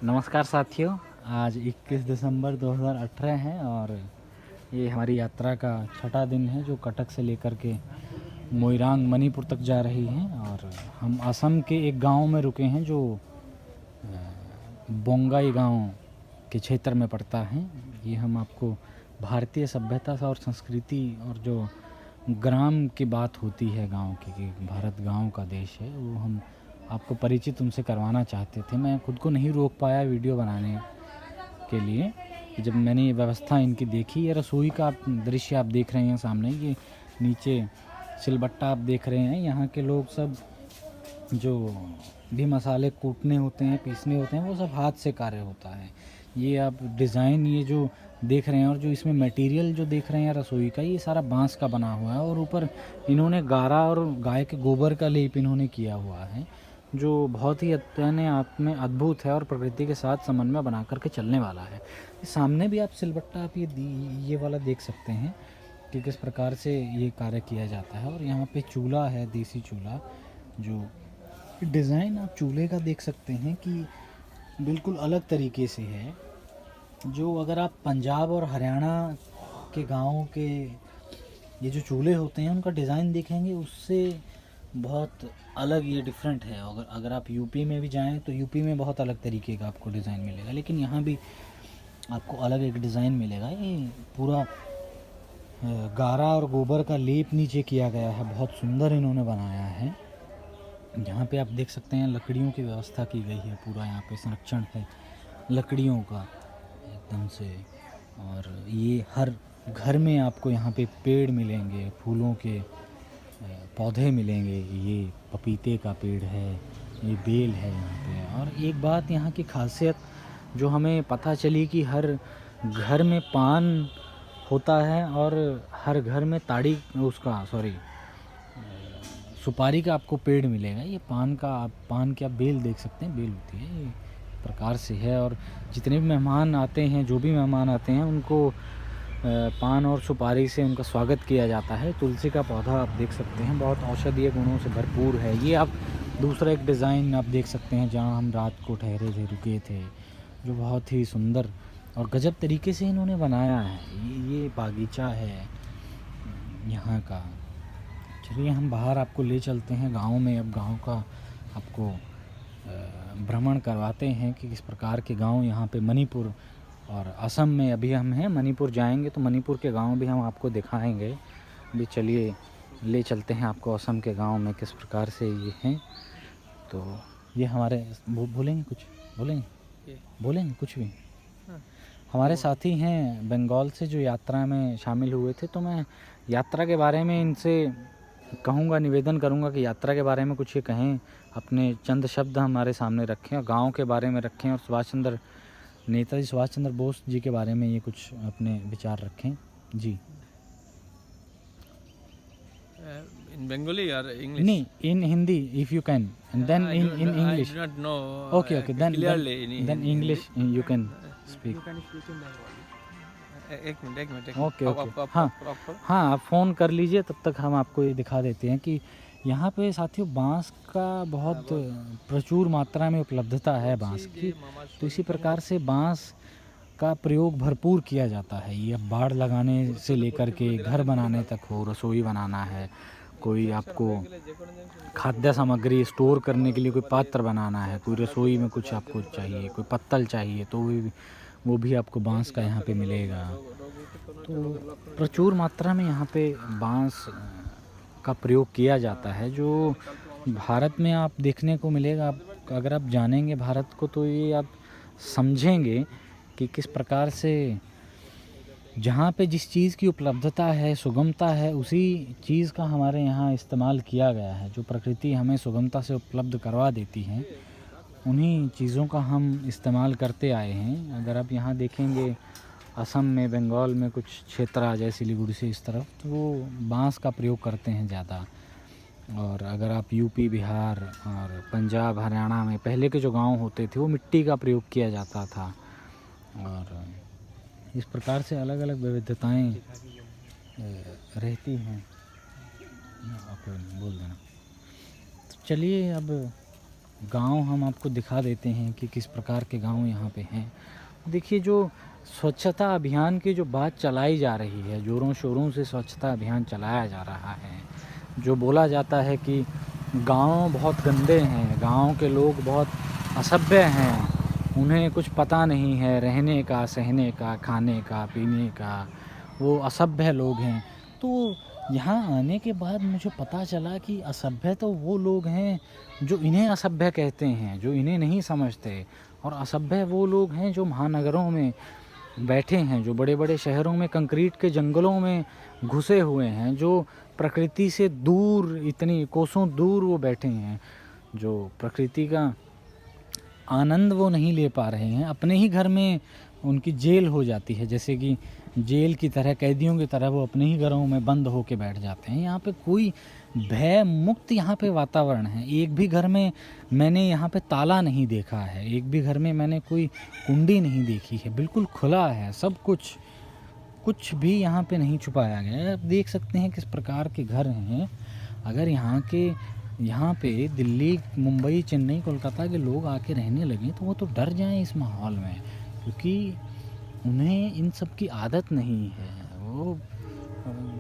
नमस्कार साथियों, आज 21 दिसंबर 2018 है और ये हमारी यात्रा का छठा दिन है जो कटक से लेकर के मोइरांग मणिपुर तक जा रही है। और हम असम के एक गांव में रुके हैं जो बोंगाई गांव के क्षेत्र में पड़ता है। ये हम आपको भारतीय सभ्यता और संस्कृति और जो ग्राम की बात होती है गांव की, कि भारत गांव का देश है, वो हम आपको परिचित उनसे करवाना चाहते थे। मैं खुद को नहीं रोक पाया वीडियो बनाने के लिए। जब मैंने ये व्यवस्था इनकी देखी, ये रसोई का दृश्य आप देख रहे हैं सामने, ये नीचे सिलबट्टा आप देख रहे हैं। यहाँ के लोग सब जो भी मसाले कूटने होते हैं, पीसने होते हैं, वो सब हाथ से कार्य होता है। ये आप डिज़ाइन ये जो देख रहे हैं और जो इसमें मटेरियल जो देख रहे हैं रसोई का, ये सारा बांस का बना हुआ है और ऊपर इन्होंने गारा और गाय के गोबर का लेप इन्होंने किया हुआ है, जो बहुत ही अपने आप में अद्भुत है और प्रकृति के साथ समन्वय बना करके चलने वाला है। सामने भी आप सिलबट्टा आप ये वाला देख सकते हैं कि किस प्रकार से ये कार्य किया जाता है। और यहाँ पे चूल्हा है, देसी चूल्हा। जो डिज़ाइन आप चूल्हे का देख सकते हैं कि बिल्कुल अलग तरीके से है। जो अगर आप पंजाब और हरियाणा के गाँव के ये जो चूल्हे होते हैं उनका डिज़ाइन देखेंगे, उससे बहुत अलग ये डिफरेंट है। अगर आप यूपी में भी जाएं तो यूपी में बहुत अलग तरीके का आपको डिज़ाइन मिलेगा, लेकिन यहाँ भी आपको अलग एक डिज़ाइन मिलेगा। ये पूरा गारा और गोबर का लेप नीचे किया गया है, बहुत सुंदर इन्होंने बनाया है। यहाँ पे आप देख सकते हैं लकड़ियों की व्यवस्था की गई है, पूरा यहाँ पे संरक्षण है लकड़ियों का एकदम से। और ये हर घर में आपको यहाँ पे पेड़ मिलेंगे, फूलों के पौधे मिलेंगे। ये पपीते का पेड़ है, ये बेल है यहाँ पे। और एक बात यहाँ की खासियत जो हमें पता चली कि हर घर में पान होता है और हर घर में सुपारी का आपको पेड़ मिलेगा। ये पान की आप बेल देख सकते हैं, बेल होती है ये प्रकार से है। और जितने भी मेहमान आते हैं, जो भी मेहमान आते हैं, उनको पान और सुपारी से उनका स्वागत किया जाता है। तुलसी का पौधा आप देख सकते हैं, बहुत औषधीय गुणों से भरपूर है। ये आप दूसरा एक डिज़ाइन आप देख सकते हैं जहाँ हम रात को ठहरे थे, रुके थे, जो बहुत ही सुंदर और गजब तरीके से इन्होंने बनाया है। ये बागीचा है यहाँ का। चलिए हम बाहर आपको ले चलते हैं गाँव में। अब गाँव का आपको भ्रमण करवाते हैं कि किस प्रकार के गांव यहाँ पे मणिपुर और असम में अभी हम हैं। मणिपुर जाएंगे तो मणिपुर के गांव भी हम आपको दिखाएंगे। अभी चलिए ले चलते हैं आपको असम के गांव में किस प्रकार से ये हैं। तो ये हमारे बोलेंगे कुछ भी। हमारे साथी हैं बंगाल से जो यात्रा में शामिल हुए थे। तो मैं यात्रा के बारे में इनसे कहूँगा, निवेदन करूँगा कि यात्रा के बारे में कुछ ये कहें, अपने चंद शब्द हमारे सामने रखें और गांव के बारे में रखें और नेताजी सुभाष चंद्र बोस जी के बारे में ये कुछ अपने विचार रखें जी। In Bengali or English? नहीं, in Hindi if you can, and then in English. I do not know. Okay, Clearly then English you can speak. एक मिनट। ओके। हाँ, आप फ़ोन कर लीजिए, तब तक हम आपको ये दिखा देते हैं कि यहाँ पे साथियों बांस का बहुत प्रचुर मात्रा में उपलब्धता है बांस की। तो इसी प्रकार से बांस का प्रयोग भरपूर किया जाता है। ये बाड़ लगाने से लेकर के घर बनाने तक हो, रसोई बनाना है, कोई आपको खाद्य सामग्री स्टोर करने के लिए कोई पात्र बनाना है, कोई रसोई में कुछ आपको चाहिए, कोई पत्तल चाहिए, तो वो भी आपको बांस का यहाँ पे मिलेगा। तो प्रचुर मात्रा में यहाँ पे बांस का प्रयोग किया जाता है, जो भारत में आप देखने को मिलेगा। अगर आप जानेंगे भारत को तो ये आप समझेंगे कि किस प्रकार से जहाँ पे जिस चीज़ की उपलब्धता है, सुगमता है, उसी चीज़ का हमारे यहाँ इस्तेमाल किया गया है। जो प्रकृति हमें सुगमता से उपलब्ध करवा देती हैं, उन्हीं चीज़ों का हम इस्तेमाल करते आए हैं। अगर आप यहाँ देखेंगे असम में, बंगाल में कुछ क्षेत्र आ जाए सिलीगुड़ी से इस तरफ, तो वो बांस का प्रयोग करते हैं ज़्यादा। और अगर आप यूपी, बिहार और पंजाब, हरियाणा में पहले के जो गांव होते थे वो मिट्टी का प्रयोग किया जाता था। और इस प्रकार से अलग अलग विविधताएं रहती हैं। आप बोल देना। तो चलिए अब गांव हम आपको दिखा देते हैं कि किस प्रकार के गांव यहाँ पे हैं। देखिए, जो स्वच्छता अभियान की जो बात चलाई जा रही है, ज़ोरों शोरों से स्वच्छता अभियान चलाया जा रहा है, जो बोला जाता है कि गांव बहुत गंदे हैं, गांव के लोग बहुत असभ्य हैं, उन्हें कुछ पता नहीं है रहने का, सहने का, खाने का, पीने का, वो असभ्य लोग हैं। तो यहाँ आने के बाद मुझे पता चला कि असभ्य तो वो लोग हैं जो इन्हें असभ्य कहते हैं, जो इन्हें नहीं समझते, और असभ्य वो लोग हैं जो महानगरों में बैठे हैं, जो बड़े बड़े शहरों में कंक्रीट के जंगलों में घुसे हुए हैं, जो प्रकृति से दूर, इतनी कोसों दूर वो बैठे हैं, जो प्रकृति का आनंद वो नहीं ले पा रहे हैं। अपने ही घर में उनकी जेल हो जाती है, जैसे कि जेल की तरह, कैदियों की तरह वो अपने ही घरों में बंद होके बैठ जाते हैं। यहाँ पे कोई भय मुक्त यहाँ पे वातावरण है। एक भी घर में मैंने यहाँ पे ताला नहीं देखा है, एक भी घर में मैंने कोई कुंडी नहीं देखी है, बिल्कुल खुला है सब कुछ, कुछ भी यहाँ पे नहीं छुपाया गया है। आप देख सकते हैं किस प्रकार के घर हैं। अगर यहाँ पे दिल्ली, मुंबई, चेन्नई, कोलकाता के लोग आके रहने लगे तो वो तो डर जाएं इस माहौल में, क्योंकि उन्हें इन सब की आदत नहीं है, वो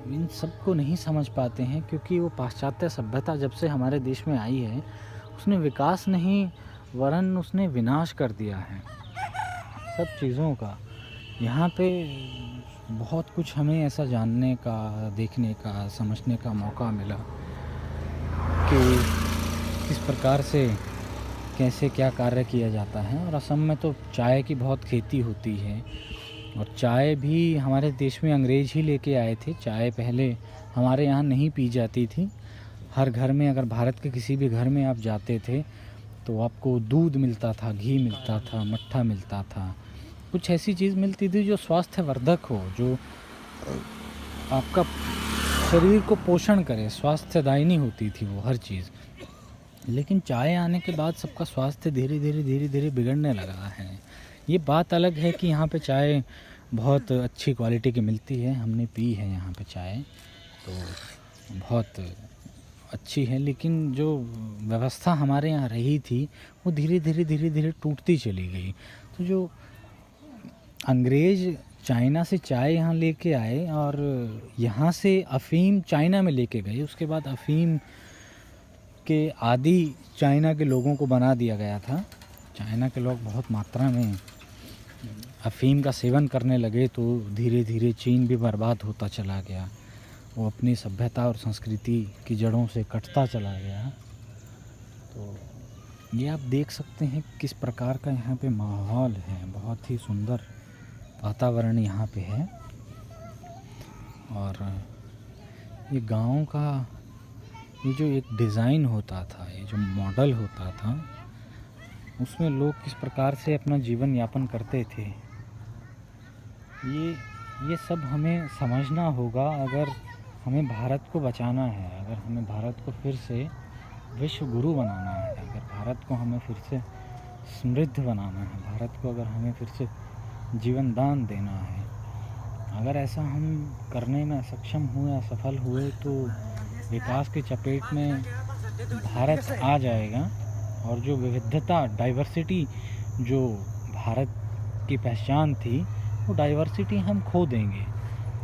इन सब को नहीं समझ पाते हैं, क्योंकि वो पाश्चात्य सभ्यता जब से हमारे देश में आई है उसने विकास नहीं वरन उसने विनाश कर दिया है सब चीज़ों का। यहाँ पे बहुत कुछ हमें ऐसा जानने का, देखने का, समझने का मौका मिला कि किस प्रकार से कैसे क्या कार्य किया जाता है। और असम में तो चाय की बहुत खेती होती है, और चाय भी हमारे देश में अंग्रेज़ ही लेके आए थे। चाय पहले हमारे यहाँ नहीं पी जाती थी। हर घर में, अगर भारत के किसी भी घर में आप जाते थे तो आपको दूध मिलता था, घी मिलता था, मट्ठा मिलता था, कुछ ऐसी चीज़ मिलती थी जो स्वास्थ्यवर्धक हो, जो आपका शरीर को पोषण करे, स्वास्थ्यदायिनी होती थी वो हर चीज़। लेकिन चाय आने के बाद सबका स्वास्थ्य धीरे धीरे बिगड़ने लगा है। ये बात अलग है कि यहाँ पे चाय बहुत अच्छी क्वालिटी की मिलती है, हमने पी है यहाँ पे चाय, तो बहुत अच्छी है। लेकिन जो व्यवस्था हमारे यहाँ रही थी वो धीरे धीरे टूटती चली गई। तो जो अंग्रेज़ चाइना से चाय यहाँ लेके आए और यहाँ से अफ़ीम चाइना में लेके गए, उसके बाद अफ़ीम के आदी चाइना के लोगों को बना दिया गया था। चाइना के लोग बहुत मात्रा में अफ़ीम का सेवन करने लगे, तो धीरे धीरे चीन भी बर्बाद होता चला गया, वो अपनी सभ्यता और संस्कृति की जड़ों से कटता चला गया। तो ये आप देख सकते हैं किस प्रकार का यहाँ पे माहौल है, बहुत ही सुंदर वातावरण यहाँ पे है। और ये गांव का ये जो एक डिज़ाइन होता था, ये जो मॉडल होता था, उसमें लोग किस प्रकार से अपना जीवन यापन करते थे, ये सब हमें समझना होगा। अगर हमें भारत को बचाना है, अगर हमें भारत को फिर से विश्व गुरु बनाना है, अगर भारत को हमें फिर से समृद्ध बनाना है, भारत को अगर हमें फिर से जीवन दान देना है, अगर ऐसा हम करने में सक्षम हुए, असफल हुए, तो विकास की चपेट में भारत आ जाएगा। और जो विविधता, डाइवर्सिटी जो भारत की पहचान थी, वो डाइवर्सिटी हम खो देंगे।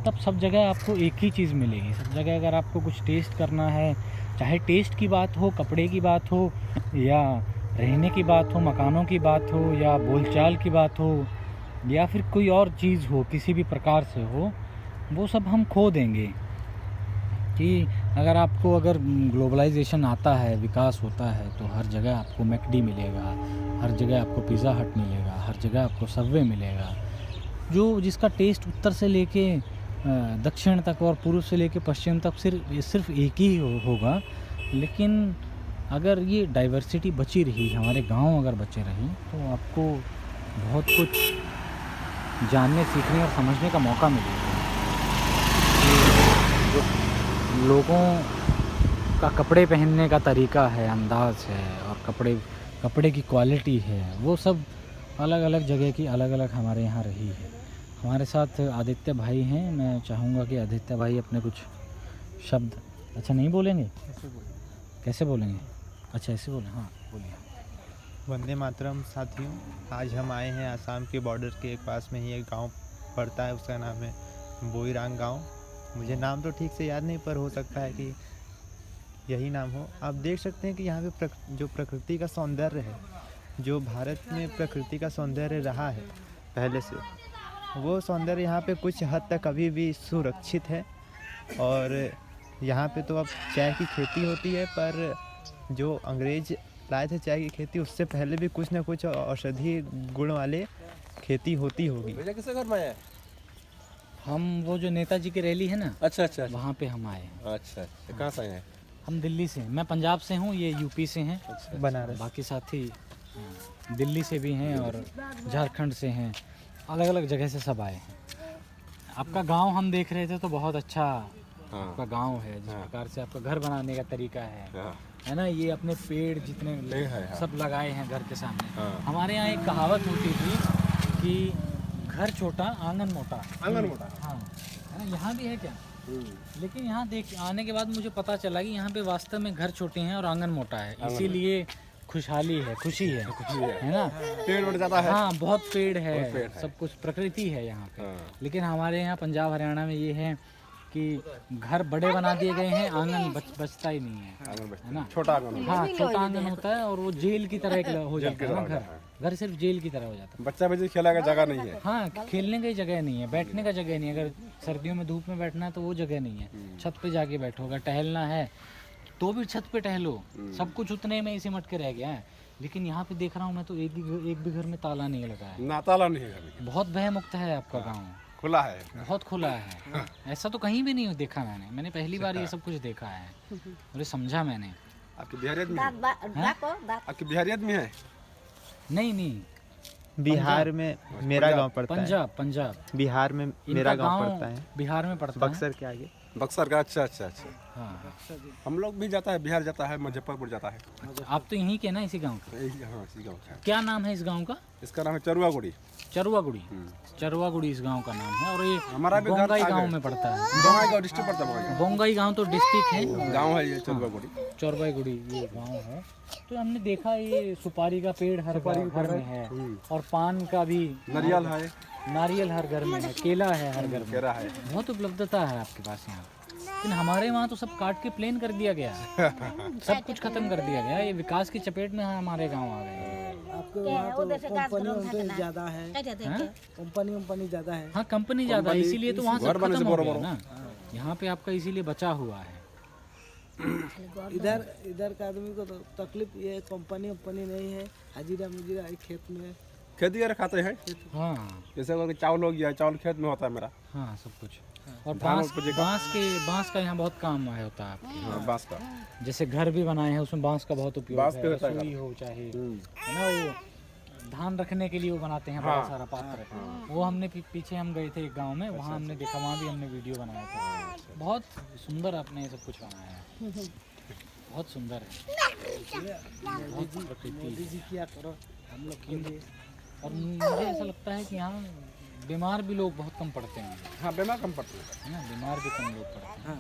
तब सब जगह आपको एक ही चीज़ मिलेगी। सब जगह अगर आपको कुछ टेस्ट करना है, चाहे टेस्ट की बात हो, कपड़े की बात हो, या रहने की बात हो, मकानों की बात हो, या बोलचाल की बात हो, या फिर कोई और चीज़ हो, किसी भी प्रकार से हो, वो सब हम खो देंगे। कि अगर ग्लोबलाइजेशन आता है, विकास होता है, तो हर जगह आपको मैकडी मिलेगा, हर जगह आपको पिज़्ज़ा हट मिलेगा, हर जगह आपको सबवे मिलेगा, जिसका टेस्ट उत्तर से लेके दक्षिण तक और पूर्व से लेके पश्चिम तक सिर्फ एक ही होगा। लेकिन अगर ये डाइवर्सिटी बची रही, हमारे गांव अगर बचे रहे, तो आपको बहुत कुछ जानने, सीखने और समझने का मौका मिलेगा। जो लोगों का कपड़े पहनने का तरीका है, अंदाज़ है, और कपड़े की क्वालिटी है, वो सब अलग अलग जगह की अलग अलग हमारे यहाँ रही है। हमारे साथ आदित्य भाई हैं, मैं चाहूँगा कि आदित्य भाई अपने कुछ शब्द। अच्छा, नहीं बोलेंगे? कैसे बोलेंगे? अच्छा, ऐसे बोलें, हाँ बोलिए। वंदे मातरम साथियों, आज हम आए हैं आसाम के बॉर्डर के पास में ही एक गांव पड़ता है, उसका नाम है बोईरांग गांव। मुझे नाम तो ठीक से याद नहीं, पर हो सकता है कि यही नाम हो। आप देख सकते हैं कि यहाँ पे जो प्रकृति का सौंदर्य है, जो भारत में प्रकृति का सौंदर्य रहा है पहले से, वो सौंदर्य यहाँ पे कुछ हद तक अभी भी सुरक्षित है। और यहाँ पे तो अब चाय की खेती होती है, पर जो अंग्रेज लाए थे चाय की खेती, उससे पहले भी कुछ ना कुछ औषधि गुण वाले खेती होती होगी। किसके घर में आए? हम वो जो नेताजी की रैली है ना, अच्छा अच्छा वहाँ पे हम आए हैं। अच्छा, कहाँ से आए हैं? हम दिल्ली से, मैं पंजाब से हूँ, ये यूपी से हैं। बनारस। बाकी साथी दिल्ली से भी हैं और झारखंड से हैं, अलग अलग जगह से सब आए हैं। आपका गांव हम देख रहे थे तो बहुत अच्छा आपका गांव है, जिस प्रकार से आपका घर बनाने का तरीका है ना। ये अपने पेड़ जितने सब लगाए हैं घर के सामने। हमारे यहाँ एक कहावत होती थी कि घर छोटा आंगन मोटा। आंगन मोटा, हाँ, है ना। यहाँ भी है क्या? लेकिन यहाँ देख आने के बाद मुझे पता चला कि यहाँ पे वास्तव में घर छोटे हैं और आंगन मोटा है, इसीलिए खुशहाली है, खुशी है ना। पेड़ बढ़ जाता है। हाँ, बहुत पेड़ है, सब कुछ प्रकृति है यहाँ पे। लेकिन हमारे यहाँ पंजाब हरियाणा में ये है कि घर बड़े बना दिए गए हैं, आंगन बचता ही नहीं है ना। छोटा आंगन, हाँ, छोटा आंगन होता है और वो जेल की तरह एक हो जाता है ना। घर सिर्फ जेल की तरह हो जाता है। बच्चा बच्चे खेलने का जगह नहीं है। हाँ, खेलने की जगह नहीं है, बैठने का जगह नहीं है। अगर सर्दियों में धूप में बैठना है तो वो जगह नहीं है। छत पे जाके बैठो, अगर टहलना है तो भी छत पे टहलो। सब कुछ उतने में ही सिमट के रह गया है। लेकिन यहाँ पे देख रहा हूँ मैं तो एक भी घर में ताला नहीं लगा है। ना ताला नहीं है। बहुत भय मुक्त है आपका गाँव, खुला है, बहुत खुला है। ऐसा तो कहीं भी नहीं देखा मैंने पहली बार ये सब कुछ देखा है और ये समझा मैंने। आपकी बिहारियत में आपकी बिहारियत में है? नहीं, बिहार में मेरा गांव पड़ता है। पंजाब बिहार में मेरा गांव पड़ता है, बिहार में पड़ता है, बक्सर के आगे। बक्सर का? अच्छा। हाँ। हम लोग भी जाता है, बिहार जाता है, मुजफ्फरपुर जाता है। आप तो यहीं के ना, इसी गांव के? हाँ, इसी गाँव का। क्या नाम है इस गांव का? इसका नाम है चरुआगुड़ी। चरुआगुड़ी इस गांव का नाम है। और ये हमारा भी बोंगाई गांव में पड़ता है। बोंगाई गाँव डिस्ट्रिक्ट पड़ता है। बोंगाई गांव तो डिस्ट्रिक्ट है, गाँव है ये चरुआगुड़ी। चरुआगुड़ी ये गांव है। तो हमने देखा ये सुपारी का पेड़ हर घर में है, और पान का भी, नारियल हर घर में है, केला है हर घर में है। बहुत उपलब्धता है आपके पास यहाँ। लेकिन हमारे वहाँ तो सब काट के प्लेन कर दिया गया, सब कुछ खत्म कर दिया गया। ये विकास की चपेट में हमारे गांव आ गए। आपके वहाँ तो कंपनी ज़्यादा है, कंपनी ज़्यादा है। हाँ, कंपनी ज़्यादा है, इसीलिए तो वहाँ सब खत्म हो गया ना। यहाँ पे आपका इसीलिए बचा हुआ है। इधर का आदमी को तो तकलीफ ये कंपनी नहीं है, हाजिरा मुजिरा खेत में खेती कर खाते हैं। हाँ, जैसे चावल हो गया, चावल खेत में होता है मेरा। हाँ, सब कुछ। और बांस का यहाँ बहुत काम होता है आपके। बांस का जैसे घर भी बनाए हैं, उसमें बांस का बहुत उपयोग है। रसोई हो चाहे, है ना, वो धान रखने के लिए वो बनाते हैं बड़ा सारा पात्र। वो हमने पीछे हम गए थे एक गांव में, वहाँ हमने देखा, वहाँ भी हमने वीडियो बनाया था। बहुत सुंदर आपने ये सब कुछ बनाया है, बहुत सुंदर है। मोदी जी क्या करो हम लोग के लिए। और मुझे ऐसा लगता है कि यहाँ बीमार भी लोग बहुत कम पड़ते हैं। हाँ, बीमार कम पड़ते हैं, है ना, बीमार भी कम लोग पड़ते हैं।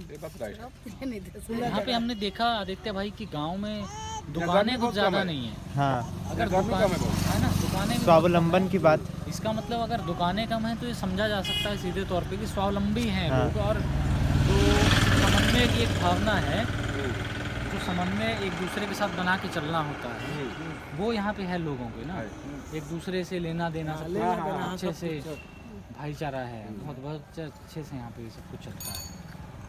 ये बात राइट है। यहाँ पे हमने देखा आदित्य भाई कि गांव में दुकानें कुछ ज़्यादा नहीं है। हाँ, अगर दुकान है ना, दुकानें स्वावलंबन की बात। इसका मतलब अगर दुकानें कम हैं तो ये समझा जा सकता है सीधे तौर पे कि स्वावलंबी हैं लोग। और जो समन्वय की एक भावना है, जो समन्वय एक दूसरे के साथ बना के चलना होता है, वो यहाँ पे है लोगों के ना। एक दूसरे से लेना देना सब अच्छे से, भाईचारा है, बहुत अच्छे से यहाँ पे ये सब कुछ चलता है,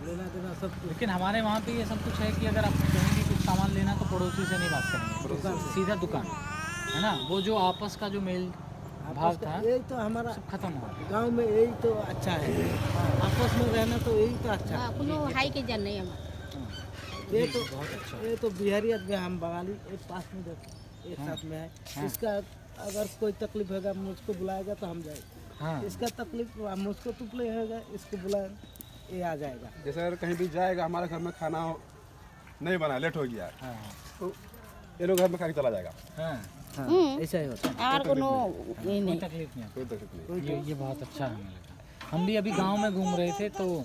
लेना देना सब। लेकिन हमारे वहाँ पे ये सब कुछ है कि अगर आप कहेंगे कुछ सामान लेना तो पड़ोसी से नहीं बात करेंगे, सीधा दुकान, है ना। वो जो आपस का जो मेल भाव था, यही तो हमारा सब खत्म हो गया। गांव में यही तो अच्छा है, आपस में रहना तो यही तो अच्छा है। ये तो बिहारी आदमी, हम बंगाली एक पास में एक साथ में है। इसका अगर कोई तकलीफ होगा मुझको बुलाएगा तो हम जाएंगे। हाँ, इसका तकलीफ मुझको तुपले होगा, इसको बुलाए ये आ जाएगा। जैसे अगर कहीं भी जाएगा, हमारे घर में खाना नहीं बना, लेट हो गया, तो ये लोग घर में खा के चला जाएगा। ऐसा ही होता है, कोई तकलीफ नहीं, ये बहुत अच्छा हमें लगा। हम भी अभी गांव में घूम रहे थे तो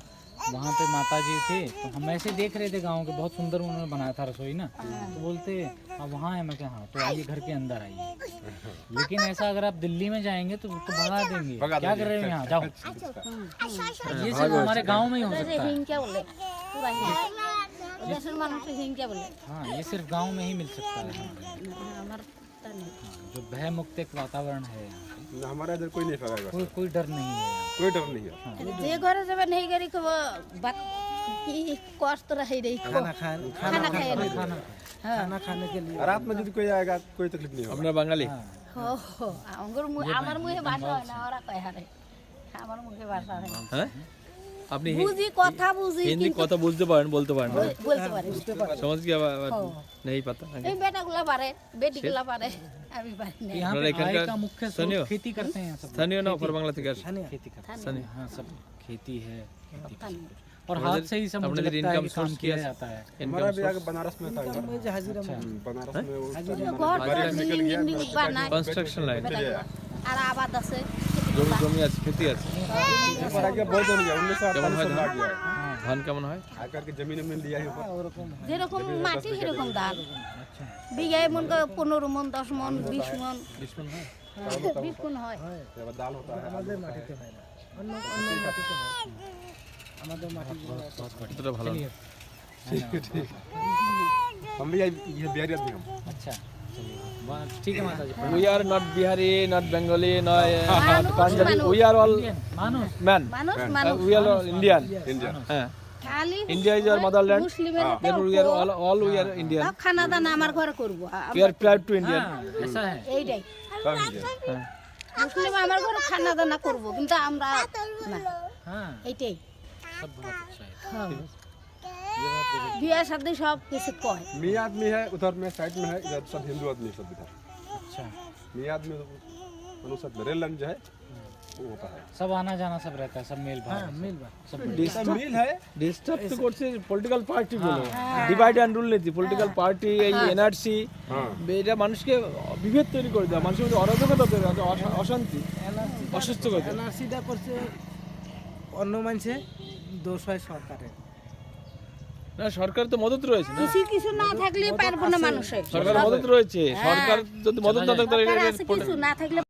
वहाँ पे माता जी थे, तो हम ऐसे देख रहे थे गांव के, बहुत सुंदर उन्होंने बनाया था रसोई ना, तो बोलते अब वहाँ है। मैं कहा हाँ, तो आइए घर के अंदर आइए। लेकिन ऐसा अगर आप दिल्ली में जाएंगे तो भगा देंगे, क्या कर रहे हो यहाँ, जाओ। ये सिर्फ हमारे गाँव में ही हो सकता है। क्या बोले पूरा देशर मानुष हिंसा बोले हाँ, ये सिर्फ गांव में ही मिल सकता है। हमार पता नहीं जो भय मुक्त एक वातावरण है यहाँ पे, हमारा इधर कोई नहीं फगाएगा, कोई डर नहीं है यहाँ। कोई डर नहीं है। जे घरे जब नहीं करी को बात की कष्ट रही रही को खाना खाए नहीं खाना खाने के लिए रात में यदि कोई आएगा कोई तकलीफ नहीं होगा। আপনারা বাঙালি? हो हो আমার মুখে ভাষা হয় না ওরা কয় হারে আমার মুখে ভাষা হয় না হ্যাঁ আপনি বুঝি কথা বুঝি হিন্দি কিন্তু কথা বুঝতে পারেন, বলতে পারেন না? বলতে পারি समझ गया नहीं पता এই বেটাগুলা পারে বেটিগুলা পারে আমি পারি না यहाँ हमारे पे इधर आय का का मुख्य सुनियो। स्रोत खेती करते हैं सब, স্থানীয় না অপর বাংলা থেকে আসে? खेती करते हैं। স্থানীয়। हाँ, सब खेती है, खेती पता नहीं। और हाथ से ही सब मुझे अपने लगता है इनकम कि काम सोर्स किया किया जाता है। हमारा भी आगे बनारस में था इधर। में हाजिरा बनारस में वो ঘর টর নিয়ে বানায় কনস্ট্রাকশন লাইন, আর আবাদ আছে জমি জমি আছে, খেতি আছে। पर आगे बहुत हो गया, 1948 হয় में ধান? आ गया है। ধান কেমন হয়? आकर के जमीन में लिया ही ऊपर। যেরকম মাটি সেরকম ধান বিঘায় মন করে 15 মন 10 মন 20 মন 20 মন হয়? 20 মন হয় जब दाल होता है আমাদের মাটিতে হয় না, অন্য অন্য মাটিতে হয়। আমাদের মাটি কতটা ভালো? हम भी ये बिहारी आदमी हम। अच्छा, चलिए, ठीक है माता जी। We are not Bihari, not Bengali, not মানুষ, Punjabi. মানুষ। We are all मानुस men. মানুষ মানুষ We are all Indian. India. হ্যাঁ। খালি India is your motherland. মুসলিমের Therefore we are all we are Indian. সব খানা দানা আমার ঘরে করব We are proud to Indian. हाँ, ऐसा है। এইটাই सब इंडिया। মুসলিম আমার ঘরে খানা দানা করব কিন্তু আমরা না हाँ, এইটাই सब बहुत अच्छा है। হ্যাঁ বিয়ে শাদী সব কিছু কয় मियाँ आदमी है उधर में साइड में है, इधर सब हिंदू आदमी सब इधर। अच्छा, मियाँ आदमी अनुसार रेललाइन जो है वो होता है। सब आना जाना सब रहता है, सब मेल भाव है, মিল বা सब मिल है। ডিস্টার্ব তো করছে পলিটিক্যাল পার্টি গুলো, ডিভাইড অ্যান্ড রুল নীতি, পলিটিক্যাল পার্টি, এই এনআরসি, हाँ এটা মানুষকে বিভেদ তৈরি করে দেয়, মানুষের মধ্যে অরাজকতা তৈরি হয়, অশান্তি, অসুস্থ করে দেয়। এনআরসিটা করছে অন্য মানুষে দোষ হয় সরকারের। না, সরকার তো মদত রয়েছে না, কিছু কিছু না থাকলে পারবো না মানুষের সরকার মদত রয়েছে, সরকার যদি মদত না থাকতো সরকার আছে কিছু না থাকলে